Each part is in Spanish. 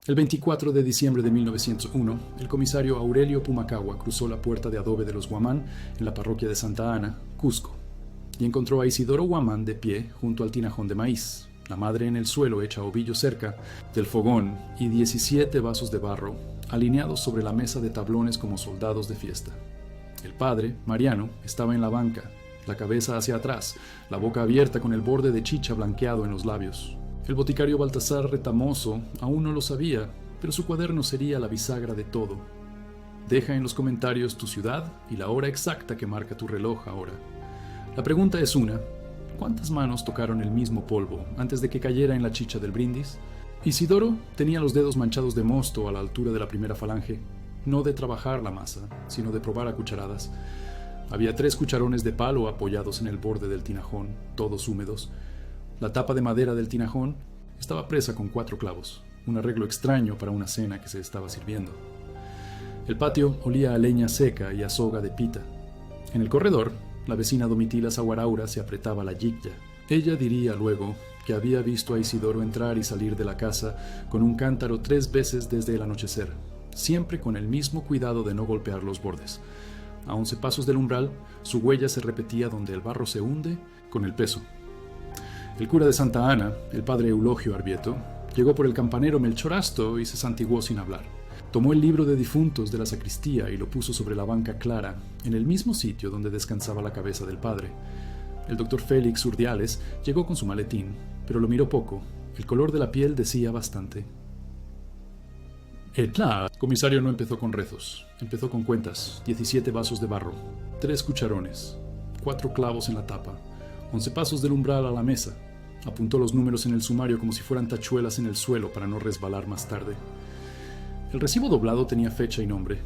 El 24 de diciembre de 1901, el comisario Aurelio Pumacahua cruzó la puerta de adobe de los Guamán en la parroquia de Santa Ana, Cusco, y encontró a Isidoro Guamán de pie junto al tinajón de maíz, la madre en el suelo hecha ovillo cerca del fogón y 17 vasos de barro alineados sobre la mesa de tablones como soldados de fiesta. El padre, Mariano, estaba en la banca, la cabeza hacia atrás, la boca abierta con el borde de chicha blanqueado en los labios. El boticario Baltasar Retamoso aún no lo sabía, pero su cuaderno sería la bisagra de todo. Deja en los comentarios tu ciudad y la hora exacta que marca tu reloj ahora. La pregunta es una: ¿cuántas manos tocaron el mismo polvo antes de que cayera en la chicha del brindis? Isidoro tenía los dedos manchados de mosto a la altura de la primera falange, no de trabajar la masa, sino de probar a cucharadas. Había 3 cucharones de palo apoyados en el borde del tinajón, todos húmedos. La tapa de madera del tinajón estaba presa con 4 clavos, un arreglo extraño para una cena que se estaba sirviendo. El patio olía a leña seca y a soga de pita. En el corredor, la vecina Domitila Zaguaraura se apretaba la yigya. Ella diría luego que había visto a Isidoro entrar y salir de la casa con un cántaro 3 veces desde el anochecer, siempre con el mismo cuidado de no golpear los bordes. A 11 pasos del umbral, su huella se repetía donde el barro se hunde con el peso. El cura de Santa Ana, el padre Eulogio Arbieto, llegó por el campanero Melchorasto y se santiguó sin hablar. Tomó el libro de difuntos de la sacristía y lo puso sobre la banca clara, en el mismo sitio donde descansaba la cabeza del padre. El doctor Félix Urdiales llegó con su maletín, pero lo miró poco. El color de la piel decía bastante. El comisario no empezó con rezos, empezó con cuentas: 17 vasos de barro, 3 cucharones, 4 clavos en la tapa, 11 pasos del umbral a la mesa. Apuntó los números en el sumario como si fueran tachuelas en el suelo para no resbalar más tarde. El recibo doblado tenía fecha y nombre.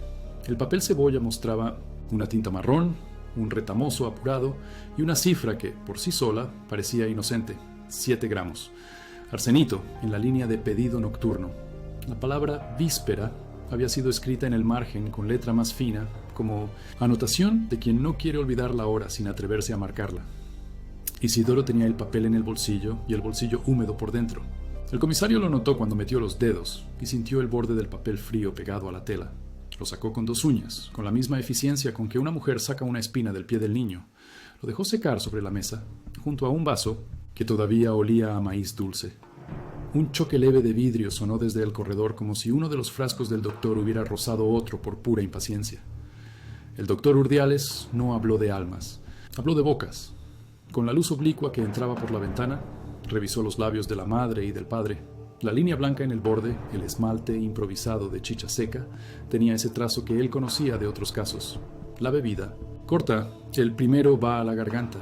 El papel cebolla mostraba una tinta marrón, un retamoso apurado y una cifra que, por sí sola, parecía inocente: 7 gramos. Arsenito, en la línea de pedido nocturno. La palabra víspera había sido escrita en el margen con letra más fina, como anotación de quien no quiere olvidar la hora sin atreverse a marcarla. Isidoro tenía el papel en el bolsillo y el bolsillo húmedo por dentro. El comisario lo notó cuando metió los dedos y sintió el borde del papel frío pegado a la tela. Lo sacó con 2 uñas, con la misma eficiencia con que una mujer saca una espina del pie del niño. Lo dejó secar sobre la mesa, junto a un vaso que todavía olía a maíz dulce. Un choque leve de vidrio sonó desde el corredor como si uno de los frascos del doctor hubiera rozado otro por pura impaciencia. El doctor Urdiales no habló de almas, habló de bocas. Con la luz oblicua que entraba por la ventana, revisó los labios de la madre y del padre. La línea blanca en el borde, el esmalte improvisado de chicha seca, tenía ese trazo que él conocía de otros casos. La bebida, corta, el primero va a la garganta,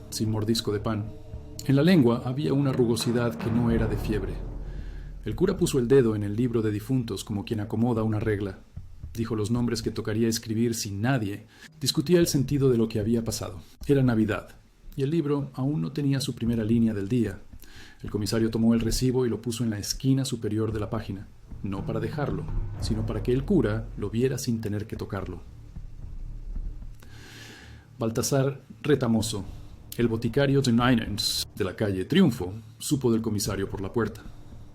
sin mordisco de pan. En la lengua había una rugosidad que no era de fiebre. El cura puso el dedo en el libro de difuntos como quien acomoda una regla. Dijo los nombres que tocaría escribir sin nadie. Discutía el sentido de lo que había pasado. Era Navidad, y el libro aún no tenía su primera línea del día. El comisario tomó el recibo y lo puso en la esquina superior de la página, no para dejarlo, sino para que el cura lo viera sin tener que tocarlo. Baltasar Retamoso, el boticario de Ninens de la calle Triunfo, supo del comisario por la puerta.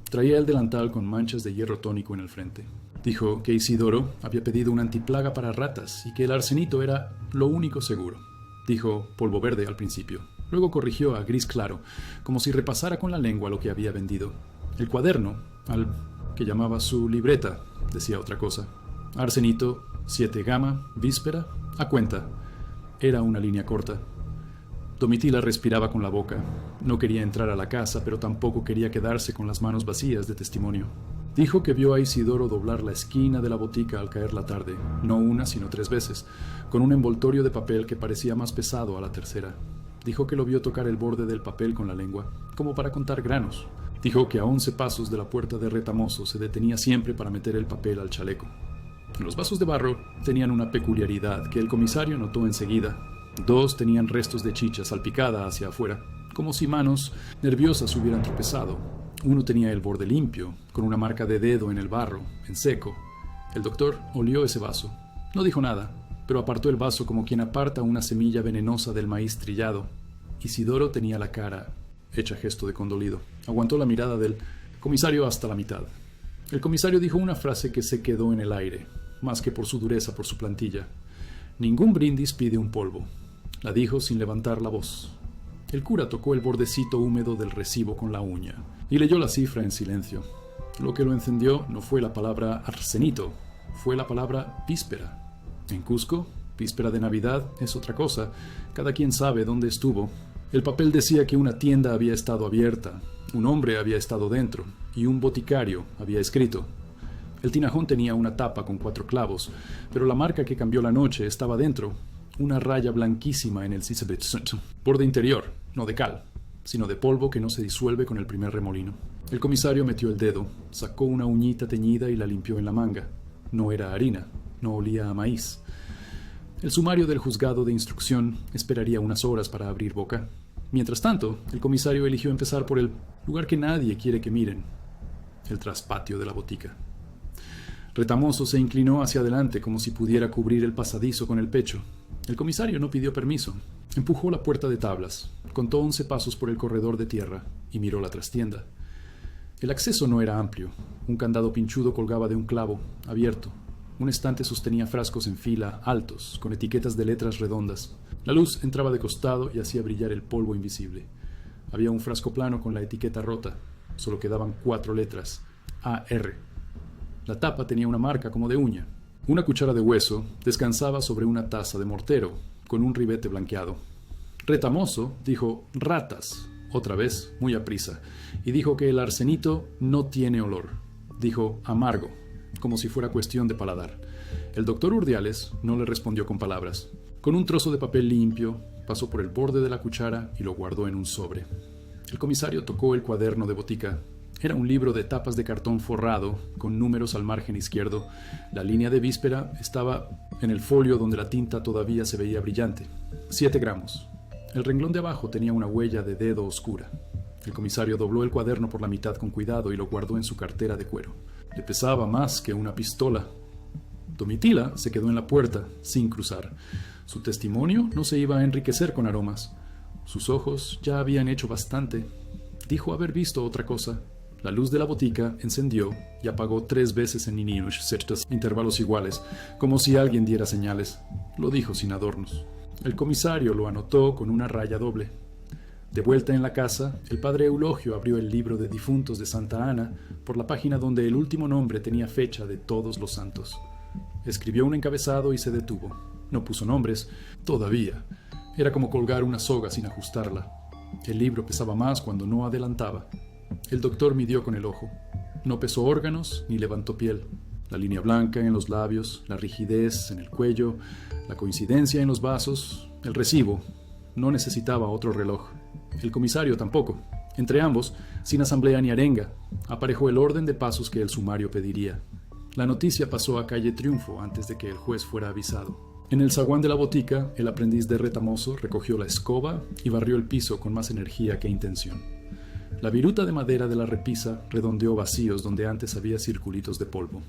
Traía el delantal con manchas de hierro tónico en el frente. Dijo que Isidoro había pedido una antiplaga para ratas y que el arsenito era lo único seguro. Dijo polvo verde al principio. Luego corrigió a gris claro, como si repasara con la lengua lo que había vendido. El cuaderno, al que llamaba su libreta, decía otra cosa. Arsenito, 7 gama, víspera, a cuenta. Era una línea corta. Domitila respiraba con la boca. No quería entrar a la casa, pero tampoco quería quedarse con las manos vacías de testimonio. Dijo que vio a Isidoro doblar la esquina de la botica al caer la tarde, no una, sino 3 veces, con un envoltorio de papel que parecía más pesado a la tercera. Dijo que lo vio tocar el borde del papel con la lengua, como para contar granos. Dijo que a 11 pasos de la puerta de Retamoso se detenía siempre para meter el papel al chaleco. Los vasos de barro tenían una peculiaridad que el comisario notó enseguida. 2 tenían restos de chicha salpicada hacia afuera, como si manos nerviosas hubieran tropezado. Uno tenía el borde limpio, con una marca de dedo en el barro, en seco. El doctor olió ese vaso. No dijo nada, pero apartó el vaso como quien aparta una semilla venenosa del maíz trillado. Isidoro tenía la cara hecha gesto de condolido. Aguantó la mirada del comisario hasta la mitad. El comisario dijo una frase que se quedó en el aire, más que por su dureza por su plantilla. Ningún brindis pide un polvo. La dijo sin levantar la voz. El cura tocó el bordecito húmedo del recibo con la uña y leyó la cifra en silencio. Lo que lo encendió no fue la palabra arsenito, fue la palabra víspera. En Cusco, víspera de Navidad es otra cosa, cada quien sabe dónde estuvo. El papel decía que una tienda había estado abierta, un hombre había estado dentro y un boticario había escrito. El tinajón tenía una tapa con 4 clavos, pero la marca que cambió la noche estaba dentro, una raya blanquísima en el borde interior, no de cal, sino de polvo que no se disuelve con el primer remolino. El comisario metió el dedo, sacó una uñita teñida y la limpió en la manga. No era harina, no olía a maíz. El sumario del juzgado de instrucción esperaría unas horas para abrir boca. Mientras tanto, el comisario eligió empezar por el lugar que nadie quiere que miren, el traspatio de la botica. Retamoso se inclinó hacia adelante como si pudiera cubrir el pasadizo con el pecho. El comisario no pidió permiso. Empujó la puerta de tablas, contó 11 pasos por el corredor de tierra y miró la trastienda. El acceso no era amplio. Un candado pinchudo colgaba de un clavo, abierto. Un estante sostenía frascos en fila, altos, con etiquetas de letras redondas. La luz entraba de costado y hacía brillar el polvo invisible. Había un frasco plano con la etiqueta rota. Solo quedaban 4 letras. AR. La tapa tenía una marca como de uña. Una cuchara de hueso descansaba sobre una taza de mortero, con un ribete blanqueado. Retamoso dijo ratas, otra vez, muy aprisa, y dijo que el arsenito no tiene olor. Dijo amargo, como si fuera cuestión de paladar. El doctor Urdiales no le respondió con palabras. Con un trozo de papel limpio, pasó por el borde de la cuchara y lo guardó en un sobre. El comisario tocó el cuaderno de botica. Era un libro de tapas de cartón forrado, con números al margen izquierdo. La línea de víspera estaba en el folio donde la tinta todavía se veía brillante. 7 gramos. El renglón de abajo tenía una huella de dedo oscura. El comisario dobló el cuaderno por la mitad con cuidado y lo guardó en su cartera de cuero. Le pesaba más que una pistola. Domitila se quedó en la puerta, sin cruzar. Su testimonio no se iba a enriquecer con aromas. Sus ojos ya habían hecho bastante. Dijo haber visto otra cosa. La luz de la botica encendió y apagó 3 veces en intervalos iguales, como si alguien diera señales. Lo dijo sin adornos. El comisario lo anotó con una raya doble. De vuelta en la casa, el padre Eulogio abrió el libro de difuntos de Santa Ana por la página donde el último nombre tenía fecha de todos los santos. Escribió un encabezado y se detuvo. No puso nombres, todavía. Era como colgar una soga sin ajustarla. El libro pesaba más cuando no adelantaba. El doctor midió con el ojo. No pesó órganos ni levantó piel. La línea blanca en los labios, la rigidez en el cuello, la coincidencia en los vasos, el recibo. No necesitaba otro reloj. El comisario tampoco. Entre ambos, sin asamblea ni arenga, aparejó el orden de pasos que el sumario pediría. La noticia pasó a calle Triunfo antes de que el juez fuera avisado. En el zaguán de la botica, el aprendiz de Retamoso recogió la escoba y barrió el piso con más energía que intención. La viruta de madera de la repisa redondeó vacíos donde antes había circulitos de polvo.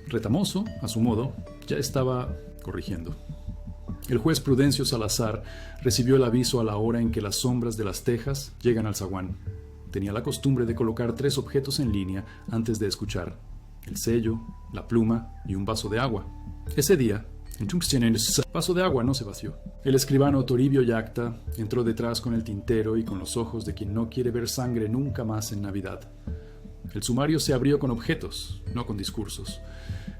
Retamoso, a su modo, ya estaba corrigiendo. El juez Prudencio Salazar recibió el aviso a la hora en que las sombras de las tejas llegan al zaguán. Tenía la costumbre de colocar 3 objetos en línea antes de escuchar: el sello, la pluma y un vaso de agua. Ese día, el vaso de agua no se vació. El escribano Toribio Yacta entró detrás con el tintero y con los ojos de quien no quiere ver sangre nunca más en Navidad. El sumario se abrió con objetos, no con discursos.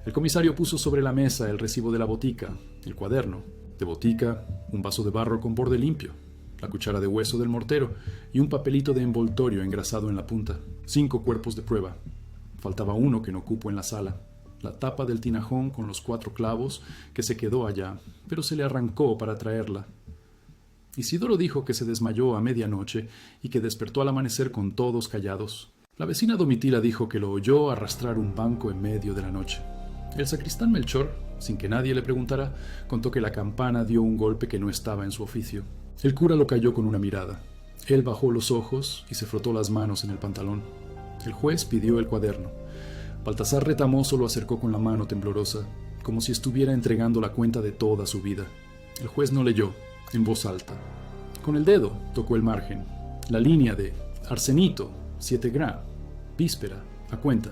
El comisario puso sobre la mesa el recibo de la botica, el cuaderno de botica, un vaso de barro con borde limpio, la cuchara de hueso del mortero y un papelito de envoltorio engrasado en la punta. 5 cuerpos de prueba. Faltaba uno que no cupo en la sala. La tapa del tinajón con los 4 clavos que se quedó allá, pero se le arrancó para traerla. Isidoro dijo que se desmayó a medianoche y que despertó al amanecer con todos callados. La vecina Domitila dijo que lo oyó arrastrar un banco en medio de la noche. El sacristán Melchor, sin que nadie le preguntara, contó que la campana dio un golpe que no estaba en su oficio. El cura lo calló con una mirada. Él bajó los ojos y se frotó las manos en el pantalón. El juez pidió el cuaderno. Baltasar Retamoso lo acercó con la mano temblorosa, como si estuviera entregando la cuenta de toda su vida. El juez no leyó, en voz alta. Con el dedo tocó el margen, la línea de arsenito, 7 gra, víspera, a cuenta.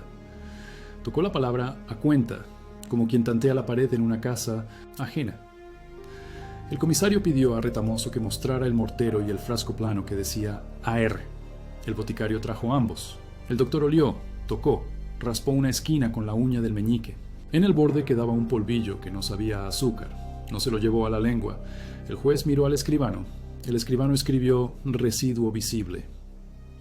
Tocó la palabra a cuenta, como quien tantea la pared en una casa ajena. El comisario pidió a Retamoso que mostrara el mortero y el frasco plano que decía AR. El boticario trajo ambos. El doctor olió, tocó, raspó una esquina con la uña del meñique. En el borde quedaba un polvillo que no sabía a azúcar. No se lo llevó a la lengua. El juez miró al escribano. El escribano escribió residuo visible.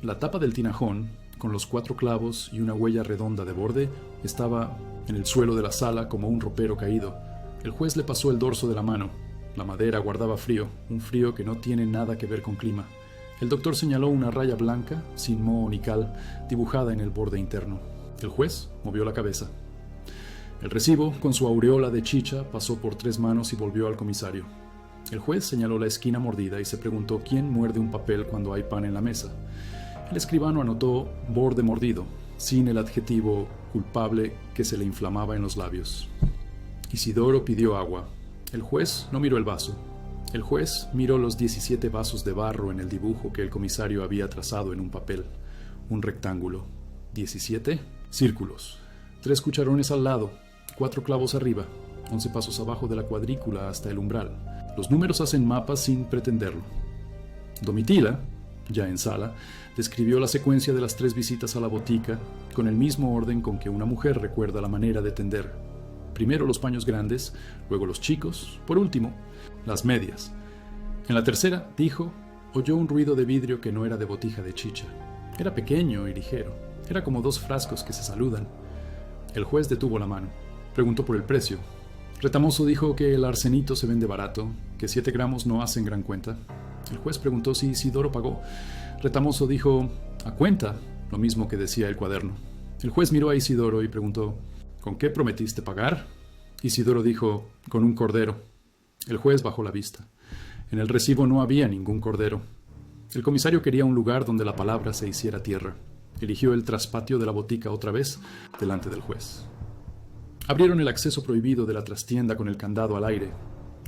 La tapa del tinajón, con los 4 clavos y una huella redonda de borde, estaba en el suelo de la sala como un ropero caído. El juez le pasó el dorso de la mano. La madera guardaba frío, un frío que no tiene nada que ver con clima. El doctor señaló una raya blanca, sin moho ni cal, dibujada en el borde interno. El juez movió la cabeza. El recibo, con su aureola de chicha, pasó por 3 manos y volvió al comisario. El juez señaló la esquina mordida y se preguntó quién muerde un papel cuando hay pan en la mesa. El escribano anotó borde mordido, sin el adjetivo culpable que se le inflamaba en los labios. Isidoro pidió agua. El juez no miró el vaso. El juez miró los 17 vasos de barro en el dibujo que el comisario había trazado en un papel. Un rectángulo. 17 círculos. 3 cucharones al lado. 4 clavos arriba. 11 pasos abajo de la cuadrícula hasta el umbral. Los números hacen mapas sin pretenderlo. Domitila, ya en sala, describió la secuencia de las 3 visitas a la botica con el mismo orden con que una mujer recuerda la manera de tender. Primero los paños grandes, luego los chicos, por último, las medias. En la tercera, dijo, oyó un ruido de vidrio que no era de botija de chicha. Era pequeño y ligero. Era como 2 frascos que se saludan. El juez detuvo la mano. Preguntó por el precio. Retamoso dijo que el arsenito se vende barato, que 7 gramos no hacen gran cuenta. El juez preguntó si Isidoro pagó. Retamoso dijo, a cuenta, lo mismo que decía el cuaderno. El juez miró a Isidoro y preguntó, ¿con qué prometiste pagar? Isidoro dijo, con un cordero. El juez bajó la vista. En el recibo no había ningún cordero. El comisario quería un lugar donde la palabra se hiciera tierra. Eligió el traspatio de la botica otra vez, delante del juez. Abrieron el acceso prohibido de la trastienda con el candado al aire.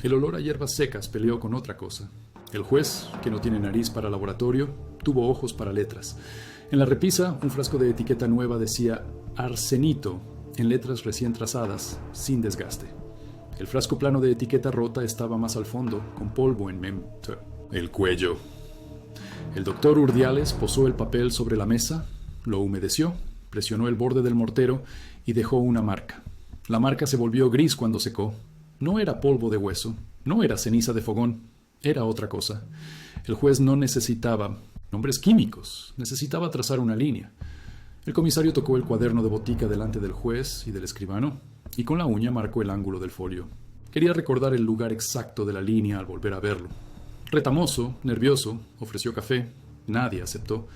El olor a hierbas secas peleó con otra cosa. El juez, que no tiene nariz para laboratorio, tuvo ojos para letras. En la repisa, un frasco de etiqueta nueva decía arsenito, en letras recién trazadas, sin desgaste. El frasco plano de etiqueta rota estaba más al fondo, con polvo en el cuello. El doctor Urdiales posó el papel sobre la mesa, lo humedeció, presionó el borde del mortero y dejó una marca. La marca se volvió gris cuando secó. No era polvo de hueso, no era ceniza de fogón, era otra cosa. El juez no necesitaba nombres químicos, necesitaba trazar una línea. El comisario tocó el cuaderno de botica delante del juez y del escribano, y con la uña marcó el ángulo del folio. Quería recordar el lugar exacto de la línea al volver a verlo. Retamoso, nervioso, ofreció café. Nadie aceptó.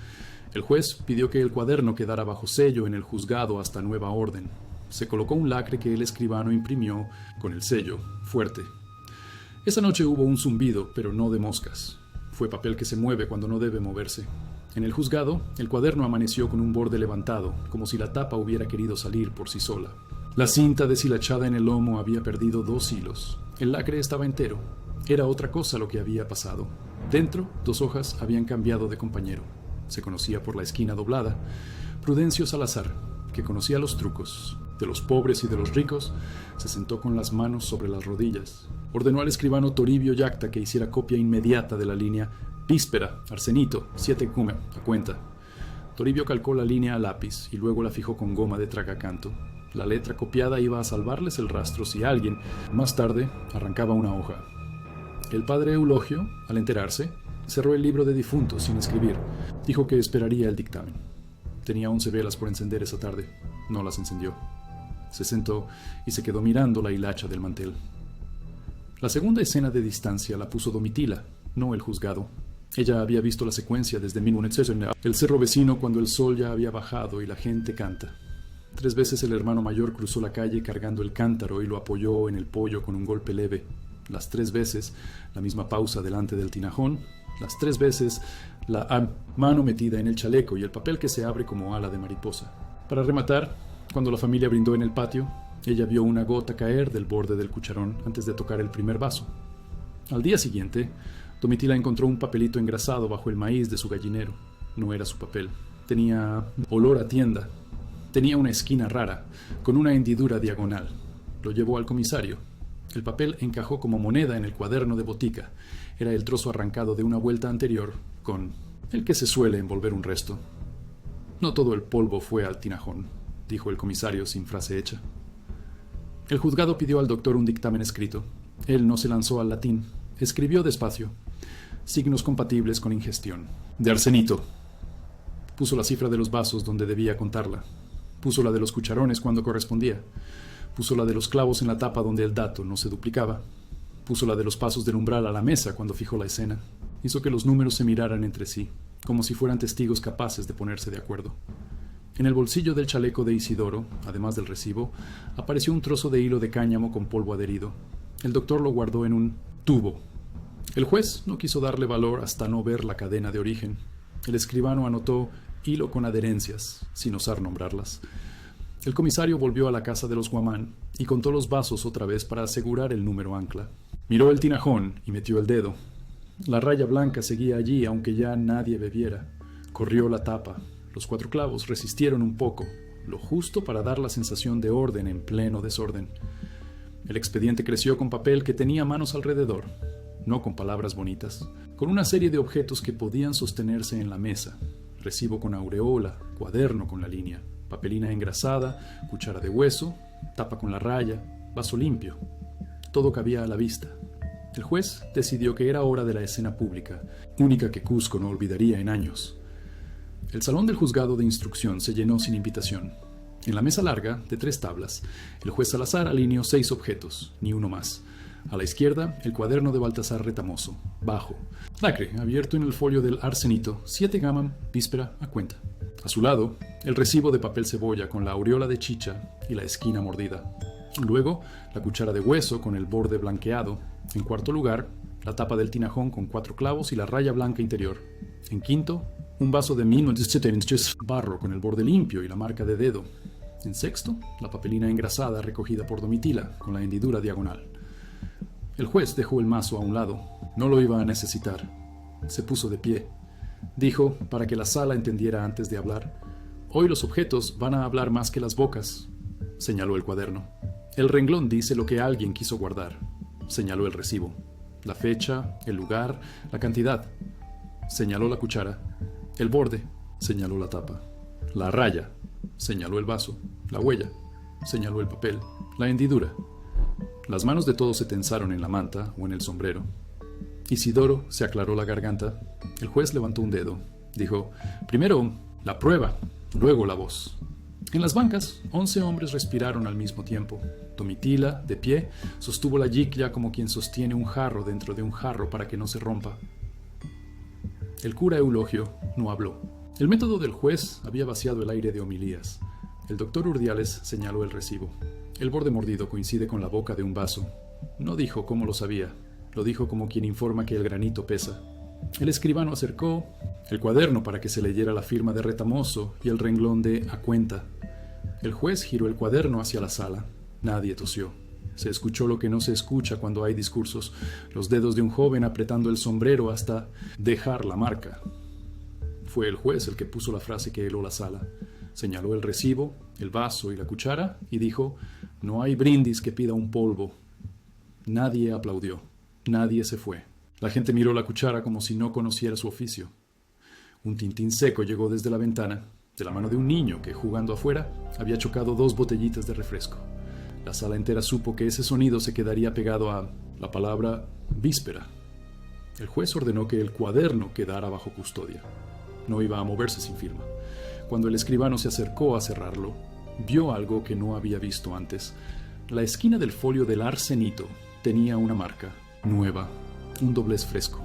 El juez pidió que el cuaderno quedara bajo sello en el juzgado hasta nueva orden. Se colocó un lacre que el escribano imprimió con el sello, fuerte. Esa noche hubo un zumbido, pero no de moscas. Fue papel que se mueve cuando no debe moverse. En el juzgado, el cuaderno amaneció con un borde levantado, como si la tapa hubiera querido salir por sí sola. La cinta deshilachada en el lomo había perdido 2 hilos. El lacre estaba entero. Era otra cosa lo que había pasado. Dentro, 2 hojas habían cambiado de compañero. Se conocía por la esquina doblada. Prudencio Salazar, que conocía los trucos de los pobres y de los ricos, se sentó con las manos sobre las rodillas. Ordenó al escribano Toribio Yacta que hiciera copia inmediata de la línea víspera, arsenito, 7 cume, a cuenta. Toribio calcó la línea a lápiz y luego la fijó con goma de tragacanto. La letra copiada iba a salvarles el rastro si alguien, más tarde, arrancaba una hoja. El padre Eulogio, al enterarse, cerró el libro de difuntos sin escribir. Dijo que esperaría el dictamen. Tenía 11 velas por encender esa tarde. No las encendió. Se sentó y se quedó mirando la hilacha del mantel. La segunda escena de distancia la puso Domitila, no el juzgado. Ella había visto la secuencia desde el cerro vecino cuando el sol ya había bajado y la gente canta. 3 veces el hermano mayor cruzó la calle cargando el cántaro y lo apoyó en el poyo con un golpe leve. Las 3 veces la misma pausa delante del tinajón. Las 3 veces la mano metida en el chaleco y el papel que se abre como ala de mariposa. Para rematar, cuando la familia brindó en el patio, ella vio una gota caer del borde del cucharón antes de tocar el primer vaso. Al día siguiente, Domitila encontró un papelito engrasado bajo el maíz de su gallinero. No era su papel. Tenía olor a tienda. Tenía una esquina rara, con una hendidura diagonal. Lo llevó al comisario. El papel encajó como moneda en el cuaderno de botica. Era el trozo arrancado de una vuelta anterior, con el que se suele envolver un resto. No todo el polvo fue al tinajón, dijo el comisario sin frase hecha. El juzgado pidió al doctor un dictamen escrito. Él no se lanzó al latín. Escribió despacio. Signos compatibles con ingestión. De arsenito. Puso la cifra de los vasos donde debía contarla. Puso la de los cucharones cuando correspondía. Puso la de los clavos en la tapa donde el dato no se duplicaba. Puso la de los pasos del umbral a la mesa cuando fijó la escena. Hizo que los números se miraran entre sí, como si fueran testigos capaces de ponerse de acuerdo. En el bolsillo del chaleco de Isidoro, además del recibo, apareció un trozo de hilo de cáñamo con polvo adherido. El doctor lo guardó en un tubo. El juez no quiso darle valor hasta no ver la cadena de origen. El escribano anotó hilo con adherencias, sin osar nombrarlas. El comisario volvió a la casa de los Guamán y contó los vasos otra vez para asegurar el número ancla. Miró el tinajón y metió el dedo. La raya blanca seguía allí, aunque ya nadie bebiera. Corrió la tapa. Los 4 clavos resistieron un poco, lo justo para dar la sensación de orden en pleno desorden. El expediente creció con papel que tenía manos alrededor, no con palabras bonitas, con una serie de objetos que podían sostenerse en la mesa. Recibo con aureola, cuaderno con la línea, papelina engrasada, cuchara de hueso, tapa con la raya, vaso limpio. Todo cabía a la vista. El juez decidió que era hora de la escena pública, única que Cusco no olvidaría en años. El salón del juzgado de instrucción se llenó sin invitación. En la mesa larga, de 3 tablas, el juez Salazar alineó 6 objetos, ni uno más. A la izquierda, el cuaderno de Baltasar Retamoso, bajo. Lacre, abierto en el folio del arsenito, 7 gaman, víspera, a cuenta. A su lado, el recibo de papel cebolla con la aureola de chicha y la esquina mordida. Luego, la cuchara de hueso con el borde blanqueado. En cuarto lugar, la tapa del tinajón con 4 clavos y la raya blanca interior. En quinto, un vaso de 1973 barro con el borde limpio y la marca de dedo. En sexto, la papelina engrasada recogida por Domitila con la hendidura diagonal. El juez dejó el mazo a un lado. No lo iba a necesitar. Se puso de pie. Dijo, para que la sala entendiera antes de hablar: hoy los objetos van a hablar más que las bocas. Señaló el cuaderno. El renglón dice lo que alguien quiso guardar. Señaló el recibo. La fecha, el lugar, la cantidad. Señaló la cuchara. El borde, señaló la tapa. La raya, señaló el vaso. La huella, señaló el papel. La hendidura. Las manos de todos se tensaron en la manta o en el sombrero. Isidoro se aclaró la garganta. El juez levantó un dedo. Dijo, primero la prueba, luego la voz. En las bancas, 11 hombres respiraron al mismo tiempo. Domitila, de pie, sostuvo la yiclla como quien sostiene un jarro dentro de un jarro para que no se rompa. El cura Eulogio no habló. El método del juez había vaciado el aire de homilías. El doctor Urdiales señaló el recibo. El borde mordido coincide con la boca de un vaso. No dijo cómo lo sabía. Lo dijo como quien informa que el granito pesa. El escribano acercó el cuaderno para que se leyera la firma de Retamoso y el renglón de a cuenta. El juez giró el cuaderno hacia la sala. Nadie tosió. Se escuchó lo que no se escucha cuando hay discursos, los dedos de un joven apretando el sombrero hasta dejar la marca. Fue el juez el que puso la frase que heló la sala. Señaló el recibo, el vaso y la cuchara y dijo, no hay brindis que pida un polvo. Nadie aplaudió. Nadie se fue. La gente miró la cuchara como si no conociera su oficio. Un tintín seco llegó desde la ventana, de la mano de un niño que, jugando afuera, había chocado 2 botellitas de refresco. La sala entera supo que ese sonido se quedaría pegado a la palabra víspera. El juez ordenó que el cuaderno quedara bajo custodia. No iba a moverse sin firma. Cuando el escribano se acercó a cerrarlo, vio algo que no había visto antes. La esquina del folio del arsenito tenía una marca, nueva, un doblez fresco.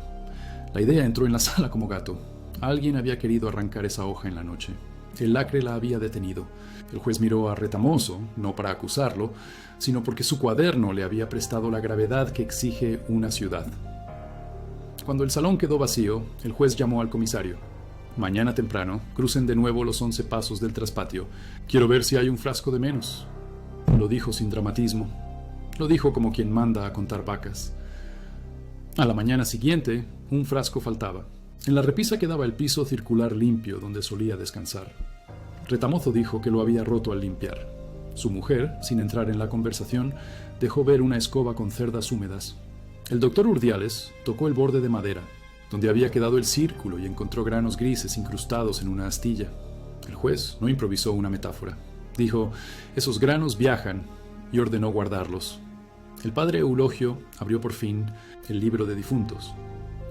La idea entró en la sala como gato. Alguien había querido arrancar esa hoja en la noche. El lacre la había detenido. El juez miró a Retamoso, no para acusarlo, sino porque su cuaderno le había prestado la gravedad que exige una ciudad. Cuando el salón quedó vacío, el juez llamó al comisario. Mañana temprano, crucen de nuevo los 11 pasos del traspatio. Quiero ver si hay un frasco de menos. Lo dijo sin dramatismo. Lo dijo como quien manda a contar vacas. A la mañana siguiente, un frasco faltaba. En la repisa quedaba el piso circular limpio donde solía descansar. Retamozo dijo que lo había roto al limpiar. Su mujer, sin entrar en la conversación, dejó ver una escoba con cerdas húmedas. El doctor Urdiales tocó el borde de madera, donde había quedado el círculo, y encontró granos grises incrustados en una astilla. El juez no improvisó una metáfora. Dijo: «Esos granos viajan», y ordenó guardarlos. El padre Eulogio abrió por fin el libro de difuntos.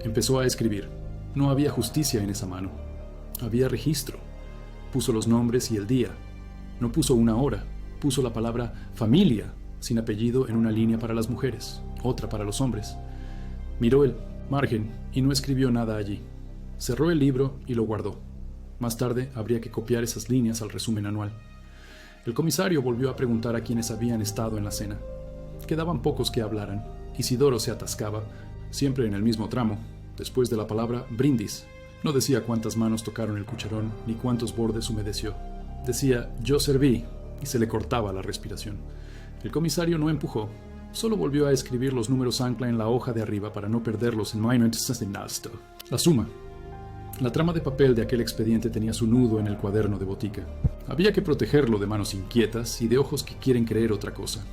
Empezó a escribir. No había justicia en esa mano. Había registro. Puso los nombres y el día. No puso una hora. Puso la palabra familia, sin apellido, en una línea para las mujeres, otra para los hombres. Miró el margen y no escribió nada allí. Cerró el libro y lo guardó. Más tarde habría que copiar esas líneas al resumen anual. El comisario volvió a preguntar a quienes habían estado en la cena. Quedaban pocos que hablaran. Isidoro se atascaba, siempre en el mismo tramo, después de la palabra brindis. No decía cuántas manos tocaron el cucharón, ni cuántos bordes humedeció. Decía: «yo serví», y se le cortaba la respiración. El comisario no empujó, solo volvió a escribir los números ancla en la hoja de arriba para no perderlos en la suma. La trama de papel de aquel expediente tenía su nudo en el cuaderno de botica. Había que protegerlo de manos inquietas y de ojos que quieren creer otra cosa.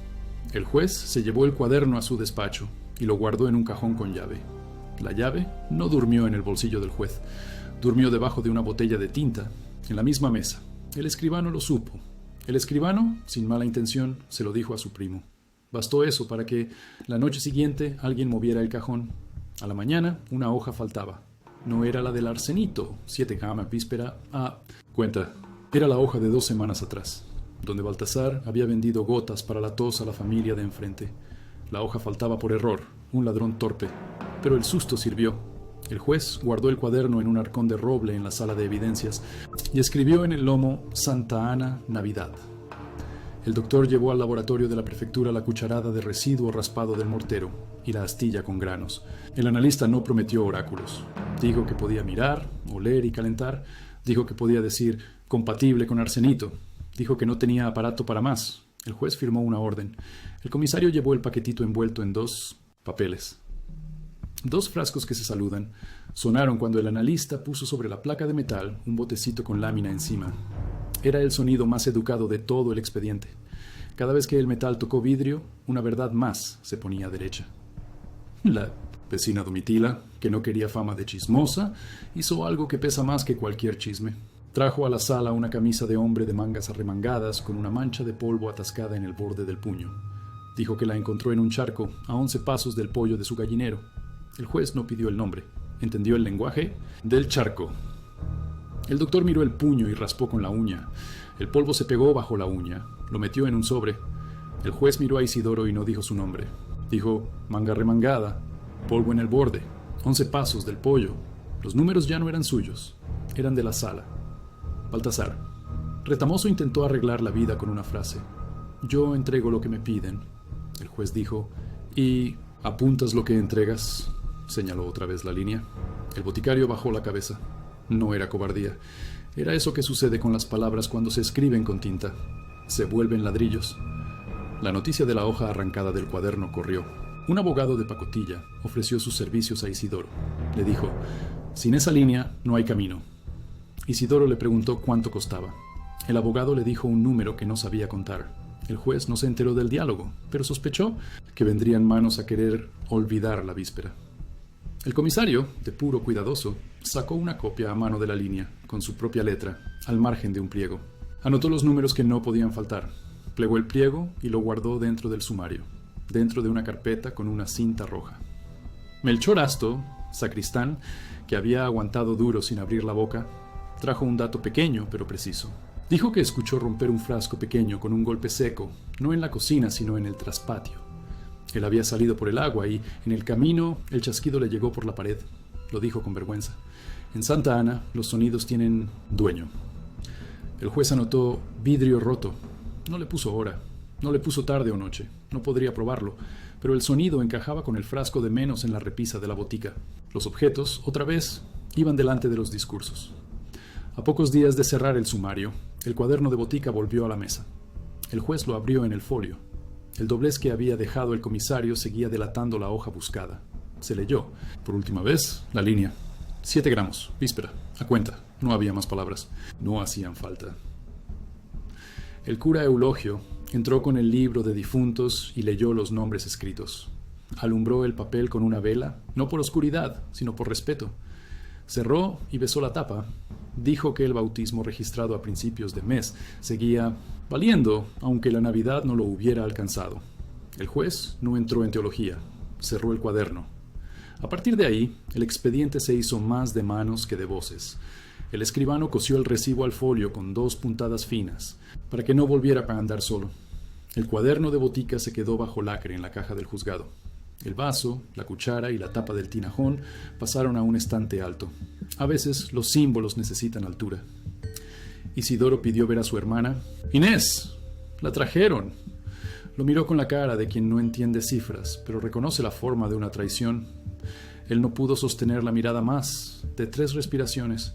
El juez se llevó el cuaderno a su despacho y lo guardó en un cajón con llave. La llave no durmió en el bolsillo del juez, durmió debajo de una botella de tinta, en la misma mesa. El escribano lo supo. El escribano, sin mala intención, se lo dijo a su primo. Bastó eso para que la noche siguiente alguien moviera el cajón. A la mañana una hoja faltaba. No era la del arsenito, 7 gama víspera a cuenta. Era la hoja de 2 semanas atrás, donde Baltasar había vendido gotas para la tos a la familia de enfrente. La hoja faltaba por error, un ladrón torpe. Pero el susto sirvió. El juez guardó el cuaderno en un arcón de roble en la sala de evidencias y escribió en el lomo: Santa Ana, Navidad. El doctor llevó al laboratorio de la prefectura la cucharada de residuo raspado del mortero y la astilla con granos. El analista no prometió oráculos. Dijo que podía mirar, oler y calentar. Dijo que podía decir compatible con arsenito. Dijo que no tenía aparato para más. El juez firmó una orden. El comisario llevó el paquetito envuelto en 2 papeles. 2 frascos que se saludan sonaron cuando el analista puso sobre la placa de metal un botecito con lámina encima. Era el sonido más educado de todo el expediente. Cada vez que el metal tocó vidrio, una verdad más se ponía derecha. La vecina Domitila, que no quería fama de chismosa, hizo algo que pesa más que cualquier chisme. Trajo a la sala una camisa de hombre de mangas arremangadas con una mancha de polvo atascada en el borde del puño. Dijo que la encontró en un charco a 11 pasos del pollo de su gallinero. El juez no pidió el nombre. Entendió el lenguaje del charco. El doctor miró el puño y raspó con la uña. El polvo se pegó bajo la uña. Lo metió en un sobre. El juez miró a Isidoro y no dijo su nombre. Dijo: manga remangada, polvo en el borde, 11 pasos del pollo. Los números ya no eran suyos, eran de la sala. Baltasar. Retamoso intentó arreglar la vida con una frase: yo entrego lo que me piden. El juez dijo: ¿y apuntas lo que entregas? Señaló otra vez la línea. El boticario bajó la cabeza. No era cobardía. Era eso que sucede con las palabras cuando se escriben con tinta. Se vuelven ladrillos. La noticia de la hoja arrancada del cuaderno corrió. Un abogado de pacotilla ofreció sus servicios a Isidoro. Le dijo: sin esa línea no hay camino. Isidoro le preguntó cuánto costaba. El abogado le dijo un número que no sabía contar. El juez no se enteró del diálogo, pero sospechó que vendrían manos a querer olvidar la víspera. El comisario, de puro cuidadoso, sacó una copia a mano de la línea, con su propia letra, al margen de un pliego. Anotó los números que no podían faltar. Plegó el pliego y lo guardó dentro del sumario, dentro de una carpeta con una cinta roja. Melchor Asto, sacristán, que había aguantado duro sin abrir la boca, trajo un dato pequeño pero preciso. Dijo que escuchó romper un frasco pequeño con un golpe seco, no en la cocina sino en el traspatio. Él había salido por el agua y, en el camino, el chasquido le llegó por la pared. Lo dijo con vergüenza. En Santa Ana, los sonidos tienen dueño. El juez anotó vidrio roto. No le puso hora, no le puso tarde o noche. No podría probarlo, pero el sonido encajaba con el frasco de menos en la repisa de la botica. Los objetos, otra vez, iban delante de los discursos. A pocos días de cerrar el sumario, el cuaderno de botica volvió a la mesa. El juez lo abrió en el folio. El doblez que había dejado el comisario seguía delatando la hoja buscada. Se leyó, por última vez, la línea. 7 gramos, víspera, a cuenta. No había más palabras. No hacían falta. El cura Eulogio entró con el libro de difuntos y leyó los nombres escritos. Alumbró el papel con una vela, no por oscuridad, sino por respeto. Cerró y besó la tapa. Dijo que el bautismo registrado a principios de mes seguía valiendo, aunque la Navidad no lo hubiera alcanzado. El juez no entró en teología. Cerró el cuaderno. A partir de ahí, el expediente se hizo más de manos que de voces. El escribano cosió el recibo al folio con 2 puntadas finas, para que no volviera a andar solo. El cuaderno de botica se quedó bajo lacre en la caja del juzgado. El vaso, la cuchara y la tapa del tinajón pasaron a un estante alto. A veces los símbolos necesitan altura. Isidoro pidió ver a su hermana. ¡Inés! ¡La trajeron! Lo miró con la cara de quien no entiende cifras, pero reconoce la forma de una traición. Él no pudo sostener la mirada más de 3 respiraciones.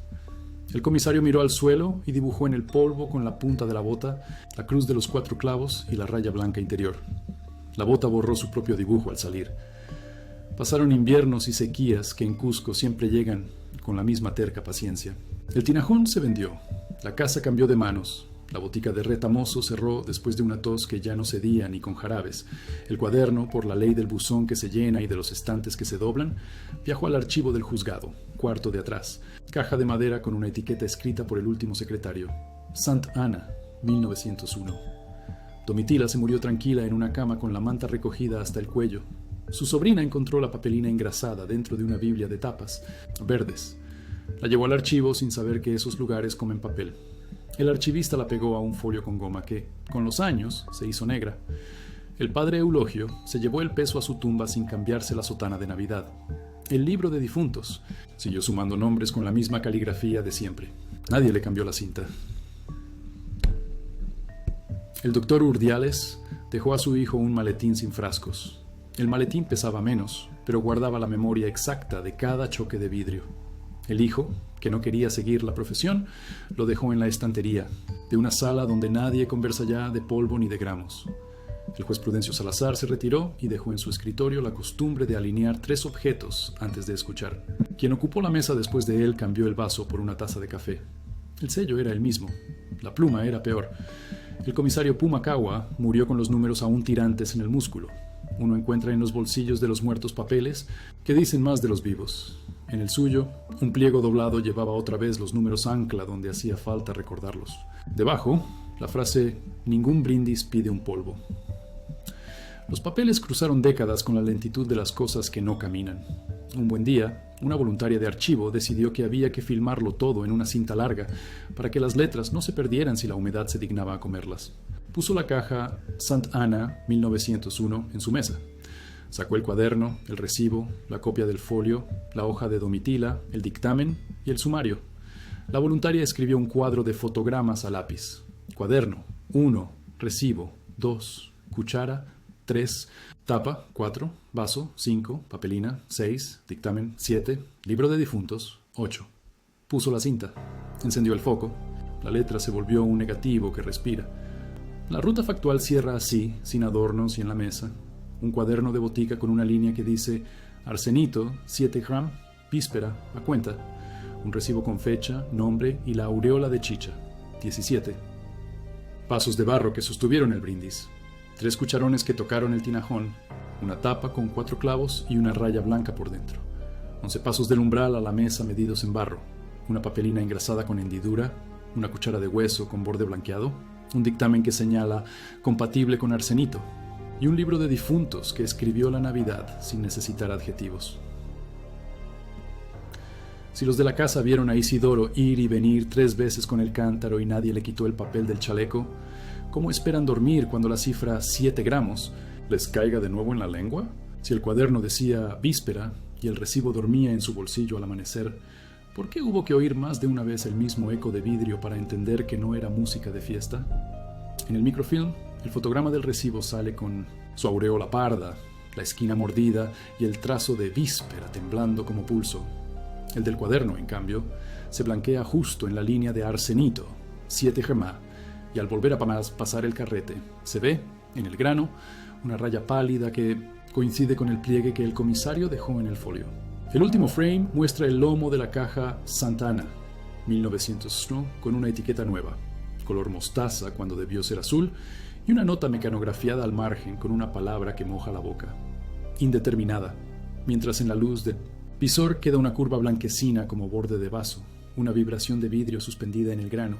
El comisario miró al suelo y dibujó en el polvo con la punta de la bota la cruz de los 4 clavos y la raya blanca interior. La bota borró su propio dibujo al salir. Pasaron inviernos y sequías que en Cusco siempre llegan con la misma terca paciencia. El tinajón se vendió. La casa cambió de manos. La botica de Retamoso cerró después de una tos que ya no cedía ni con jarabes. El cuaderno, por la ley del buzón que se llena y de los estantes que se doblan, viajó al archivo del juzgado, cuarto de atrás, caja de madera con una etiqueta escrita por el último secretario. Sant Ana, 1901. Domitila se murió tranquila en una cama con la manta recogida hasta el cuello. Su sobrina encontró la papelina engrasada dentro de una biblia de tapas, verdes. La llevó al archivo sin saber que esos lugares comen papel. El archivista la pegó a un folio con goma que, con los años, se hizo negra. El padre Eulogio se llevó el peso a su tumba sin cambiarse la sotana de Navidad. El libro de difuntos siguió sumando nombres con la misma caligrafía de siempre. Nadie le cambió la cinta. El doctor Urdiales dejó a su hijo un maletín sin frascos. El maletín pesaba menos, pero guardaba la memoria exacta de cada choque de vidrio. El hijo, que no quería seguir la profesión, lo dejó en la estantería, de una sala donde nadie conversa ya de polvo ni de gramos. El juez Prudencio Salazar se retiró y dejó en su escritorio la costumbre de alinear 3 objetos antes de escuchar. Quien ocupó la mesa después de él cambió el vaso por una taza de café. El sello era el mismo. La pluma era peor. El comisario Pumacagua murió con los números aún tirantes en el músculo. Uno encuentra en los bolsillos de los muertos papeles que dicen más de los vivos. En el suyo, un pliego doblado llevaba otra vez los números ancla donde hacía falta recordarlos. Debajo, la frase «Ningún brindis pide un polvo». Los papeles cruzaron décadas con la lentitud de las cosas que no caminan. Un buen día, una voluntaria de archivo decidió que había que filmarlo todo en una cinta larga para que las letras no se perdieran si la humedad se dignaba a comerlas. Puso la caja Sant Ana 1901 en su mesa. Sacó el cuaderno, el recibo, la copia del folio, la hoja de Domitila, el dictamen y el sumario. La voluntaria escribió un cuadro de fotogramas a lápiz. Cuaderno, 1, recibo, 2, cuchara, 3, tapa, 4, vaso, 5, papelina, 6, dictamen, 7, libro de difuntos, 8. Puso la cinta, encendió el foco. La letra se volvió un negativo que respira. La ruta factual cierra así, sin adornos y en la mesa. Un cuaderno de botica con una línea que dice Arsenito, 7 gram, víspera, a cuenta. Un recibo con fecha, nombre y la aureola de chicha, 17. Vasos de barro que sostuvieron el brindis. 3 cucharones que tocaron el tinajón. Una tapa con 4 clavos y una raya blanca por dentro. 11 pasos del umbral a la mesa medidos en barro. Una papelina engrasada con hendidura. Una cuchara de hueso con borde blanqueado. Un dictamen que señala compatible con arsenito. Y un libro de difuntos que escribió la Navidad sin necesitar adjetivos. Si los de la casa vieron a Isidoro ir y venir 3 veces con el cántaro y nadie le quitó el papel del chaleco, ¿cómo esperan dormir cuando la cifra 7 gramos les caiga de nuevo en la lengua? Si el cuaderno decía víspera y el recibo dormía en su bolsillo al amanecer, ¿por qué hubo que oír más de una vez el mismo eco de vidrio para entender que no era música de fiesta? En el microfilm, el fotograma del recibo sale con su aureola parda, la esquina mordida y el trazo de víspera temblando como pulso. El del cuaderno, en cambio, se blanquea justo en la línea de arsenito, 7 gemá, y al volver a pasar el carrete, se ve, en el grano, una raya pálida que coincide con el pliegue que el comisario dejó en el folio. El último frame muestra el lomo de la caja Sant Ana, 1901, con una etiqueta nueva. color mostaza cuando debió ser azul, y una nota mecanografiada al margen con una palabra que moja la boca. Indeterminada, mientras en la luz del visor queda una curva blanquecina como borde de vaso, una vibración de vidrio suspendida en el grano,